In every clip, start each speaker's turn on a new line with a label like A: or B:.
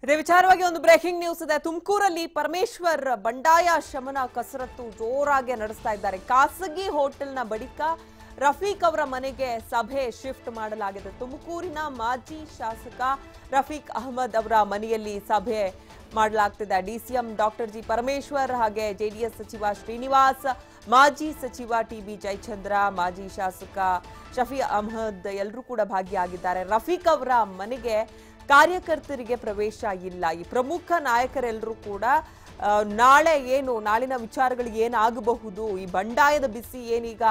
A: ಇದೇ ವಿಚಾರವಾಗಿ ಒಂದು ಬ್ರೇಕಿಂಗ್ ನ್ಯೂಸ್ ಇದೆ. ತುಮಕೂರಲ್ಲಿ ಪರಮೇಶ್ವರ್ ಬಂಡಾಯ ಶಮನ ಕಸರತ್ತು ಜೋರಾಗಿ ನಡೆಸ್ತಾ ಇದ್ದಾರೆ. ಖಾಸಗಿ ಹೋಟೆಲ್ನ ಬಳಿಕ ರಫೀಕ್ ಅವರ ಮನೆಗೆ ಸಭೆ ಶಿಫ್ಟ್ ಮಾಡಲಾಗಿದೆ. ತುಮಕೂರಿನ ಮಾಜಿ ಶಾಸಕ ರಫೀಕ್ ಅಹಮದ್ ಅವರ ಮನೆಯಲ್ಲಿ ಸಭೆ ಮಾಡಲಾಗ್ತಿದೆ. ಡಿಸಿಎಂ ಡಾಕ್ಟರ್ ಜಿ ಪರಮೇಶ್ವರ್ ಹಾಗೆ ಜೆಡಿಎಸ್ ಸಚಿವ ಶ್ರೀನಿವಾಸ್, ಮಾಜಿ ಸಚಿವ ಟಿಬಿ ಜಯಚಂದ್ರ, ಮಾಜಿ ಶಾಸಕ ಶಫಿ ಅಹಮದ್ ಎಲ್ಲರೂ ಕೂಡ ಭಾಗಿಯಾಗಿದ್ದಾರೆ. ರಫೀಕ್ ಅವರ ಮನೆಗೆ ಕಾರ್ಯಕರ್ತರಿಗೆ ಪ್ರವೇಶ ಇಲ್ಲ. ಈ ಪ್ರಮುಖ ನಾಯಕರೆಲ್ಲರೂ ಕೂಡ ನಾಳಿನ ವಿಚಾರಗಳು ಏನಾಗಬಹುದು, ಈ ಬಂಡಾಯದ ಬಿಸಿ ಏನೀಗ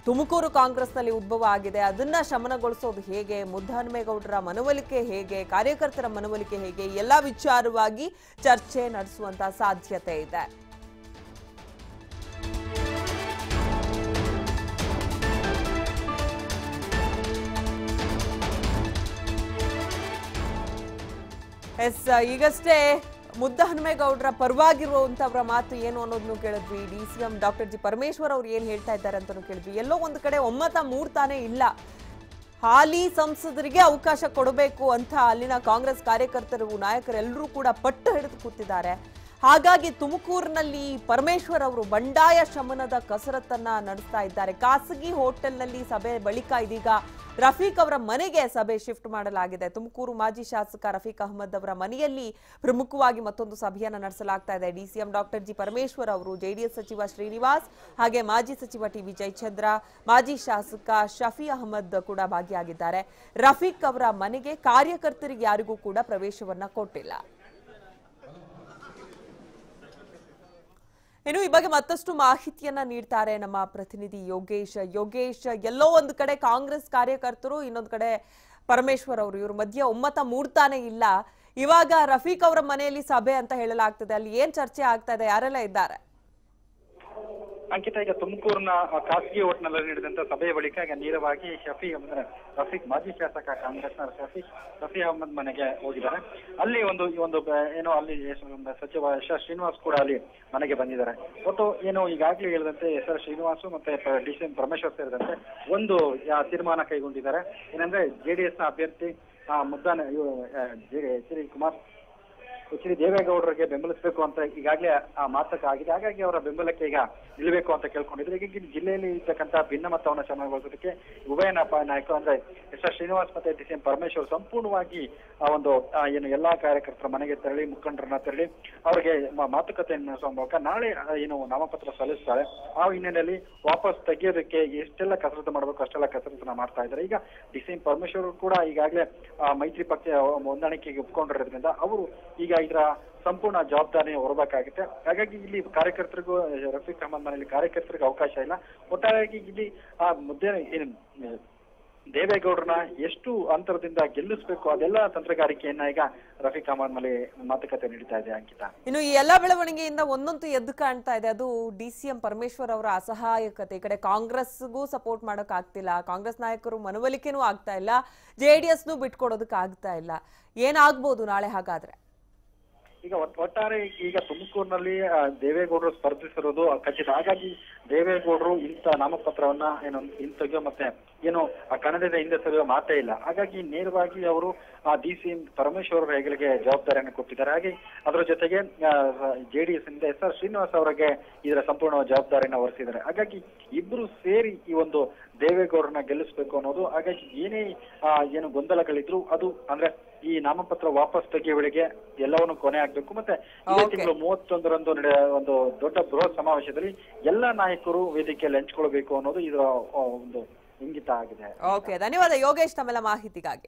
A: ತುಮಕೂರು ಕಾಂಗ್ರೆಸ್ನಲ್ಲಿ ಉದ್ಭವ ಆಗಿದೆ, ಅದನ್ನ ಶಮನಗೊಳಿಸೋದು ಹೇಗೆ, ಮುದ್ದಹನುಮೇಗೌಡರ ಮನವೊಲಿಕೆ ಹೇಗೆ, ಕಾರ್ಯಕರ್ತರ ಮನವೊಲಿಕೆ ಹೇಗೆ, ಎಲ್ಲ ವಿಚಾರವಾಗಿ ಚರ್ಚೆ ನಡೆಸುವಂತ ಸಾಧ್ಯತೆ ಇದೆ. ಈಗಷ್ಟೇ ಮುದ್ದಹನುಮೇಗೌಡರ ಪರವಾಗಿರುವಂತವರ ಮಾತು ಏನು ಅನ್ನೋದನ್ನು ಕೇಳಿದ್ವಿ. ಡಿಸಿಎಂ ಡಾಕ್ಟರ್ ಜಿ ಪರಮೇಶ್ವರ್ ಅವ್ರು ಏನ್ ಹೇಳ್ತಾ ಇದ್ದಾರೆ ಅಂತಾನು ಕೇಳಿದ್ವಿ. ಎಲ್ಲೋ ಒಂದು ಕಡೆ ಒಮ್ಮತ ಮೂಡ್ತಾನೆ ಇಲ್ಲ. ಹಾಲಿ ಸಂಸದರಿಗೆ ಅವಕಾಶ ಕೊಡಬೇಕು ಅಂತ ಅಲ್ಲಿನ ಕಾಂಗ್ರೆಸ್ ಕಾರ್ಯಕರ್ತರು, ನಾಯಕರೆಲ್ಲರೂ ಕೂಡ ಪಟ್ಟು ಹಿಡಿದು ಕೂತಿದ್ದಾರೆ. ಹಾಗಾಗಿ ತುಮಕೂರಿನಲ್ಲಿ ಪರಮೇಶ್ವರ್ ಅವರು ಬಂಡಾಯ ಶಮನದ ಕಸರತ್ತನ್ನ ನಡೆಸ್ತಾ ಇದ್ದಾರೆ. ಖಾಸಗಿ ಹೋಟೆಲ್ನಲ್ಲಿ ಸಭೆ ಬಳಿಕ ಇದೀಗ ರಫೀಕ್ ಅವರ ಮನೆಗೆ ಸಭೆ ಶಿಫ್ಟ್ ಮಾಡಲಾಗಿದೆ. ತುಮಕೂರು ಮಾಜಿ ಶಾಸಕ ರಫೀಕ್ ಅಹಮದ್ ಅವರ ಮನೆಯಲ್ಲಿ ಪ್ರಮುಖವಾಗಿ ಮತ್ತೊಂದು ಸಭೆಯನ್ನು ನಡೆಸಲಾಗ್ತಾ ಇದೆ. ಡಿಸಿಎಂ ಡಾಕ್ಟರ್ ಜಿ ಪರಮೇಶ್ವರ್ ಅವರು, ಜೆಡಿಎಸ್ ಸಚಿವ ಶ್ರೀನಿವಾಸ್ ಹಾಗೆ ಮಾಜಿ ಸಚಿವ ಟಿಬಿ ಜಯಚಂದ್ರ, ಮಾಜಿ ಶಾಸಕ ಶಫಿ ಅಹಮದ್ ಕೂಡ ಭಾಗಿಯಾಗಿದ್ದಾರೆ. ರಫೀಕ್ ಅವರ ಮನೆಗೆ ಕಾರ್ಯಕರ್ತರಿಗೆ ಯಾರಿಗೂ ಕೂಡ ಪ್ರವೇಶವನ್ನ ಕೊಟ್ಟಿಲ್ಲ. ಇನ್ನು ಈ ಬಗ್ಗೆ ಮತ್ತಷ್ಟು ಮಾಹಿತಿಯನ್ನ ನೀಡ್ತಾರೆ ನಮ್ಮ ಪ್ರತಿನಿಧಿ ಯೋಗೇಶ್. ಎಲ್ಲೋ ಒಂದು ಕಡೆ ಕಾಂಗ್ರೆಸ್ ಕಾರ್ಯಕರ್ತರು, ಇನ್ನೊಂದು ಕಡೆ ಪರಮೇಶ್ವರ್ ಅವರು, ಇವ್ರ ಮಧ್ಯೆ ಒಮ್ಮತ ಮೂಡ್ತಾನೆ ಇಲ್ಲ. ಇವಾಗ ರಫೀಕ್ ಅವರ ಮನೆಯಲ್ಲಿ ಸಭೆ ಅಂತ ಹೇಳಲಾಗ್ತದೆ. ಅಲ್ಲಿ ಏನ್ ಚರ್ಚೆ ಆಗ್ತಾ ಇದೆ, ಯಾರೆಲ್ಲ ಇದ್ದಾರೆ?
B: ಅಂಕಿತ, ಈಗ ತುಮಕೂರಿನ ಖಾಸಗಿ ಹೋಟ್ನಲ್ಲಿ ನಡೆದಂತ ಸಭೆಯ ಬಳಿಕ ಈಗ ನೇರವಾಗಿ ರಫೀಕ್ ಮಾಜಿ ಶಾಸಕ ಕಾಂಗ್ರೆಸ್ನ ಶಫಿ ಅಹಮದ್ ಮನೆಗೆ ಹೋಗಿದ್ದಾರೆ. ಅಲ್ಲಿ ಏನೋ ಅಲ್ಲಿ ಸಚಿವ ಶ್ರೀನಿವಾಸ್ ಕೂಡ ಅಲ್ಲಿ ಮನೆಗೆ ಬಂದಿದ್ದಾರೆ. ಒಟ್ಟು ಏನು ಈಗಾಗಲೇ ಹೇಳಿದಂತೆ ಶ್ರೀನಿವಾಸ್ ಮತ್ತೆ ಡಿಸಿಎಂ ಪರಮೇಶ್ವರ್ ಸೇರಿದಂತೆ ಒಂದು ತೀರ್ಮಾನ ಕೈಗೊಂಡಿದ್ದಾರೆ. ಏನಂದ್ರೆ ಜೆಡಿಎಸ್ ನ ಅಭ್ಯರ್ಥಿ ಎಚ್ ಡಿ ದೇವೇಗೌಡರಿಗೆ ಬೆಂಬಲಿಸಬೇಕು ಅಂತ ಈಗಾಗಲೇ ಆ ಮಾತುಕ ಆಗಿದೆ. ಹಾಗಾಗಿ ಅವರ ಬೆಂಬಲಕ್ಕೆ ಈಗ ನಿಲ್ಲಬೇಕು ಅಂತ ಕೇಳ್ಕೊಂಡಿದ್ರು. ಈಗ ಜಿಲ್ಲೆಯಲ್ಲಿ ಇರ್ತಕ್ಕಂಥ ಭಿನ್ನಮತವನ್ನು ಶಮನಗೊಳಿಸೋದಕ್ಕೆ ಉಭಯ ನಾಯಕರು ಅಂದ್ರೆ ಶ್ರೀನಿವಾಸ್ ಮತ್ತೆ ಡಿಸಿಎಂ ಪರಮೇಶ್ವರ್ ಸಂಪೂರ್ಣವಾಗಿ ಏನು ಎಲ್ಲಾ ಕಾರ್ಯಕರ್ತರ ಮನೆಗೆ ತೆರಳಿ, ಮುಖಂಡರನ್ನ ತೆರಳಿ ಅವರಿಗೆ ಮಾತುಕತೆಯನ್ನು ನಡೆಸುವ ಮೂಲಕ ನಾಳೆ ಏನು ನಾಮಪತ್ರ ಸಲ್ಲಿಸ್ತಾರೆ. ಆ ಹಿನ್ನೆಲೆಯಲ್ಲಿ ವಾಪಸ್ ತೆಗೆಯೋದಕ್ಕೆ ಎಷ್ಟೆಲ್ಲ ಕಸರತ್ತು ಮಾಡಬೇಕು ಅಷ್ಟೆಲ್ಲ ಕಸರತ್ತನ್ನ ಮಾಡ್ತಾ ಇದ್ದಾರೆ. ಈಗ ಡಿಸಿಎಂ ಪರಮೇಶ್ವರ್ ಕೂಡ ಈಗಾಗಲೇ ಮೈತ್ರಿ ಪಕ್ಷ ಹೊಂದಾಣಿಕೆಗೆ ಒಪ್ಕೊಂಡಿರೋದ್ರಿಂದ ಅವರು ಈಗ ಇದರ ಸಂಪೂರ್ಣ ಜವಾಬ್ದಾರಿ ಹೊರಬೇಕಾಗುತ್ತೆ. ಹಾಗಾಗಿ ಇಲ್ಲಿ ಕಾರ್ಯಕರ್ತರಿಗೂ, ರಫೀಕ್ ಅಹಮದ್ ಮನೆಯಲ್ಲಿ ಕಾರ್ಯಕರ್ತರಿಗೆ ಅವಕಾಶ ಇಲ್ಲ. ಒಟ್ಟಾರೆಯಾಗಿ ಇಲ್ಲಿ ದೇವೇಗೌಡರನ್ನ ಎಷ್ಟು ಅಂತರದಿಂದ ಗೆಲ್ಲಿಸಬೇಕು ಅದೆಲ್ಲ ತಂತ್ರಗಾರಿಕೆಯನ್ನ ಈಗ ರಫೀಕ್ ಅಹಮದ್ ಮೇಲೆ ಮಾತುಕತೆ ನಡೀತಾ ಇದೆ. ಅಂಕಿತಾ,
A: ಇನ್ನು ಈ ಎಲ್ಲಾ ಬೆಳವಣಿಗೆಯಿಂದ ಒಂದೊಂದು ಎದ್ದು ಕಾಣ್ತಾ ಇದೆ, ಅದು ಡಿಸಿಎಂ ಪರಮೇಶ್ವರ್ ಅವರ ಅಸಹಾಯಕತೆ. ಈ ಕಡೆ ಕಾಂಗ್ರೆಸ್ಗೂ ಸಪೋರ್ಟ್ ಮಾಡಕ್ ಆಗ್ತಿಲ್ಲ, ಕಾಂಗ್ರೆಸ್ ನಾಯಕರು ಮನವೊಲಿಕೆನೂ ಆಗ್ತಾ ಇಲ್ಲ, ಜೆಡಿಎಸ್ನು ಬಿಟ್ಕೊಡೋದಕ್ಕೆ ಆಗ್ತಾ ಇಲ್ಲ. ಏನಾಗ್ಬೋದು ನಾಳೆ ಹಾಗಾದ್ರೆ?
B: ಈಗ ಒಟ್ಟಾರೆ ಈಗ ತುಮಕೂರಿನಲ್ಲಿ ದೇವೇಗೌಡರು ಸ್ಪರ್ಧಿಸಿರೋದು ಖಚಿತ. ಹಾಗಾಗಿ ದೇವೇಗೌಡರು ಇಂಥ ನಾಮಪತ್ರವನ್ನ ಹಿಂತೆಗೆಯೋ ಮತ್ತೆ ಏನು ಕನ್ನಡದ ಹಿಂದೆ ಸರಿಯೋ ಮಾತೇ ಇಲ್ಲ. ಹಾಗಾಗಿ ನೇರವಾಗಿ ಅವರು ಡಿಸಿಎಂ ಪರಮೇಶ್ವರ್ ಹೆಗಲಿಗೆ ಜವಾಬ್ದಾರಿಯನ್ನು ಕೊಟ್ಟಿದ್ದಾರೆ. ಹಾಗೆ ಅದರ ಜೊತೆಗೆ ಜೆಡಿಎಸ್ ಇಂದ ಶ್ರೀನಿವಾಸ್ ಅವರಿಗೆ ಇದರ ಸಂಪೂರ್ಣ ಜವಾಬ್ದಾರಿಯನ್ನು ಹೊರಿಸಿದ್ದಾರೆ. ಹಾಗಾಗಿ ಇಬ್ರು ಸೇರಿ ಈ ಒಂದು ದೇವೇಗೌಡರನ್ನ ಗೆಲ್ಲಿಸಬೇಕು ಅನ್ನೋದು. ಹಾಗಾಗಿ ಏನು ಗೊಂದಲಗಳಿದ್ರು ಅದು ಅಂದ್ರೆ ಈ ನಾಮಪತ್ರ ವಾಪಸ್ ತೆಗೆಯುವಳಿಗೆ ಎಲ್ಲವನ್ನು ಕೊನೆ ಆಗ್ಬೇಕು. ಮತ್ತೆ ಇದೇ ತಿಂಗಳು 31ರಂದು ನಡೆಯುವ ಒಂದು ದೊಡ್ಡ ಬೃಹತ್ ಸಮಾವೇಶದಲ್ಲಿ ಎಲ್ಲಾ ನಾಯಕರು ವೇದಿಕೆಯಲ್ಲಿ ಹಂಚಿಕೊಳ್ಬೇಕು ಅನ್ನೋದು ಇದರ ಒಂದು ಇಂಗಿತ ಆಗಿದೆ.
A: ಧನ್ಯವಾದ ಯೋಗೇಶ್ ತಮ್ಮೆಲ್ಲ ಮಾಹಿತಿಗಾಗಿ.